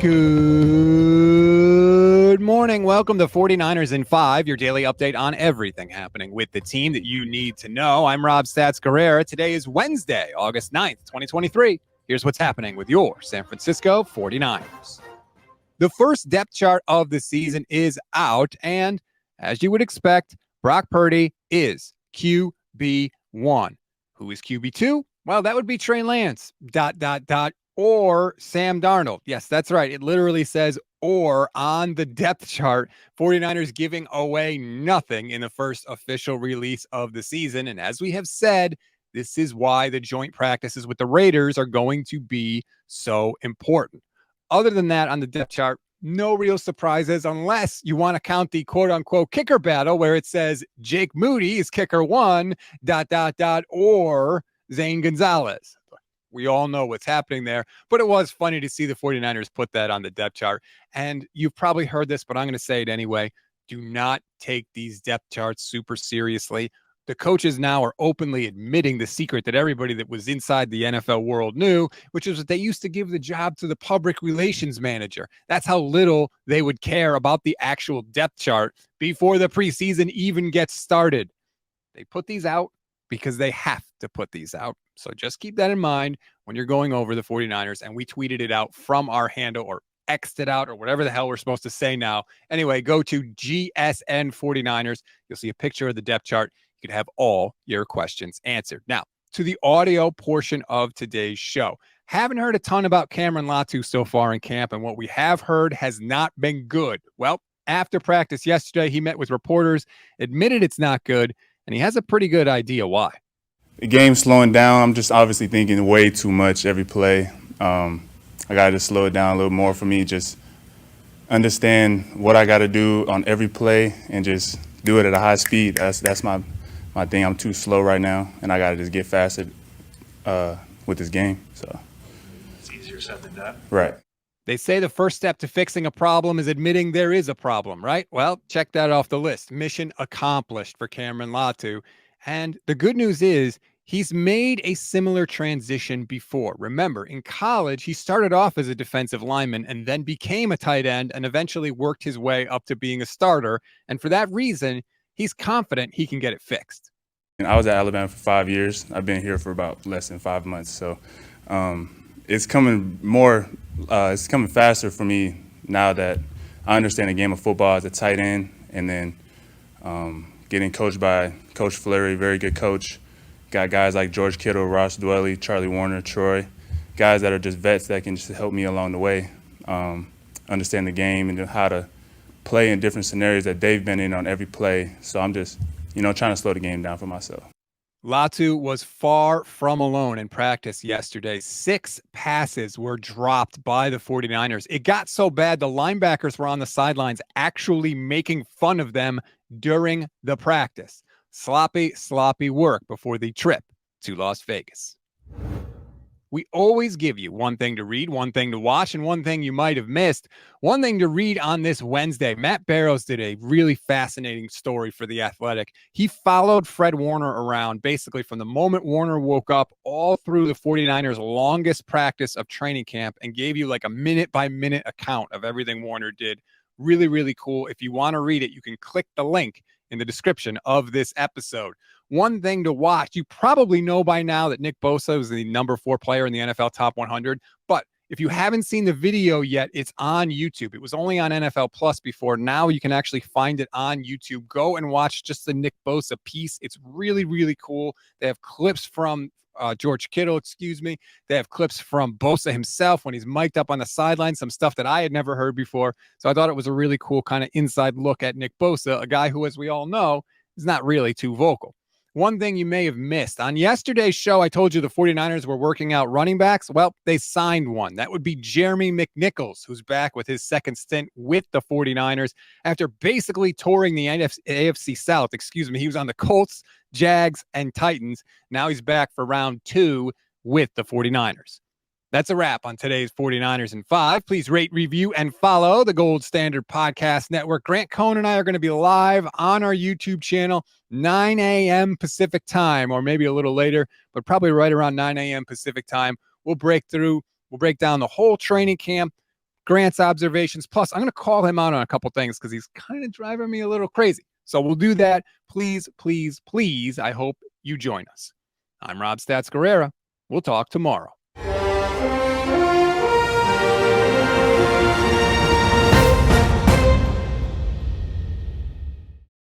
Good morning. Welcome to 49ers in 5, your daily update on everything happening with the team that you need to know. I'm Rob Stats Guerrera. Today is Wednesday, August 9th, 2023. Here's what's happening with your San Francisco 49ers. The first depth chart of the season is out, and as you would expect, Brock Purdy is QB1. Who is QB2? Well, that would be Trey Lance, or Sam Darnold. Yes, that's right. It literally says or on the depth chart. 49ers giving away nothing in the first official release of the season. And as we have said, this is why the joint practices with the Raiders are going to be so important. Other than that, on the depth chart, no real surprises unless you want to count the quote-unquote kicker battle where it says Jake Moody is kicker 1, or Zane Gonzalez. We all know what's happening there, but it was funny to see the 49ers put that on the depth chart. And you've probably heard this, but I'm going to say it anyway. Do not take these depth charts super seriously. The coaches now are openly admitting the secret that everybody that was inside the NFL world knew, which is that they used to give the job to the public relations manager. That's how little they would care about the actual depth chart before the preseason even gets started. They put these out because they have to put these out. So just keep that in mind when you're going over the 49ers. And we tweeted it out from our handle or X'd it out or whatever the hell we're supposed to say now. Anyway, go to GSN 49ers. You'll see a picture of the depth chart. You can have all your questions answered. Now, to the audio portion of today's show. Haven't heard a ton about Cameron Latu so far in camp, and what we have heard has not been good. Well, after practice yesterday, he met with reporters, admitted it's not good, and he has a pretty good idea why. The game's slowing down. I'm just obviously thinking way too much every play. I got to just slow it down a little more for me, just understand what I got to do on every play and just do it at a high speed. That's my thing. I'm too slow right now, and I got to just get faster with this game. So it's easier said than done. Right. They say the first step to fixing a problem is admitting there is a problem, right? Well, check that off the list. Mission accomplished for Cameron Latu. And the good news is he's made a similar transition before. Remember, in college, he started off as a defensive lineman and then became a tight end and eventually worked his way up to being a starter. And for that reason, he's confident he can get it fixed. And I was at Alabama for 5 years. I've been here for about less than 5 months. So it's coming it's coming faster for me now that I understand the game of football as a tight end, and then getting coached by Coach Fleury, very good coach. Got guys like George Kittle, Ross Dwelly, Charlie Warner, Troy, guys that are just vets that can just help me along the way, understand the game and how to play in different scenarios that they've been in on every play. So I'm just, trying to slow the game down for myself. Latu was far from alone in practice yesterday. 6 passes were dropped by the 49ers. It got so bad the linebackers were on the sidelines actually making fun of them during the practice. Sloppy work before the trip to Las Vegas. We always give you one thing to read, one thing to watch, and one thing you might have missed. One thing to read on this Wednesday. Matt Barrows did a really fascinating story for The Athletic. He followed Fred Warner around basically from the moment Warner woke up all through the 49ers' longest practice of training camp and gave you like a minute-by-minute account of everything Warner did. Really, really cool. If you want to read it, you can click the link in the description of this episode. One thing to watch, you probably know by now that Nick Bosa is the number 4 player in the NFL Top 100, but if you haven't seen the video yet, it's on YouTube. It was only on NFL Plus before. Now you can actually find it on YouTube. Go and watch just the Nick Bosa piece. It's really, really cool. They have clips from George Kittle, They have clips from Bosa himself when he's mic'd up on the sideline, some stuff that I had never heard before. So I thought it was a really cool kind of inside look at Nick Bosa, a guy who, as we all know, is not really too vocal. One thing you may have missed. On yesterday's show, I told you the 49ers were working out running backs. Well, they signed one. That would be Jeremy McNichols, who's back with his second stint with the 49ers after basically touring the AFC South. He was on the Colts, Jags, and Titans. Now he's back for round 2 with the 49ers. That's a wrap on today's 49ers in 5. Please rate, review, and follow the Gold Standard Podcast Network. Grant Cohn and I are going to be live on our YouTube channel, 9 a.m. Pacific time, or maybe a little later, but probably right around 9 a.m. Pacific time. We'll break down the whole training camp, Grant's observations. Plus, I'm going to call him out on a couple things because he's kind of driving me a little crazy. So we'll do that. Please, please, please. I hope you join us. I'm Rob Stats Guerrera. We'll talk tomorrow.